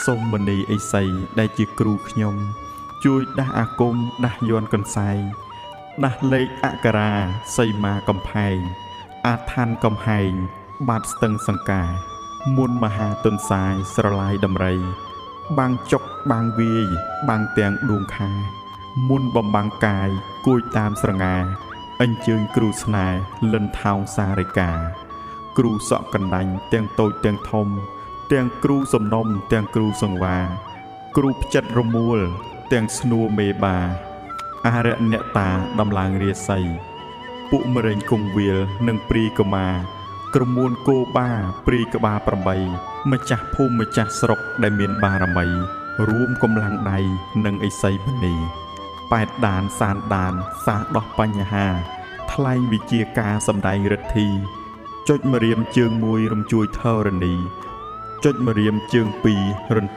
សូមមនីអេសីដែលជាគ្រូខ្ញុំជួយដាស់អាគមដាស់យន់កន្សែងដាស់លេខអក្សរាសីមាកំផែងអាឋានកំហែងបាតស្ទឹងសង្ការមុនមហាទុនសាយស្រឡាយដំរីបាំងចុកបាំងវាយបាំងទាំងដួងខាមុនបំបាំងកាយគួយតាមស្រងាអញ្ជើញគ្រូស្នេហ៍លិនថោងសារិកាគ្រូសក់កណ្ដាញ់ទាំងតូចទាំងធំទាំងគ្រូសំណុំទាំងគ្រូសង្វាគ្រូផ្ចិតរមួលទាំងស្នួមេបាអរិយអ្នកតាដំឡើងរាសីពួកមរេងគង្វាលនិងព្រីកមាក្រមួនគោបាព្រីក្បាល8ម្ចាស់ភូមិម្ចាស់ស្រុកដែលមានបារមីរួមកម្លាំងដៃនិងឥសីមនីប៉ែតដានសានដានសាដោះបញ្ហាថ្លែងវិជាការសម្ដែងរិទ្ធីចុចម្រាមជើង1រំជួយធរណីចុចម្រាមជើង2រន្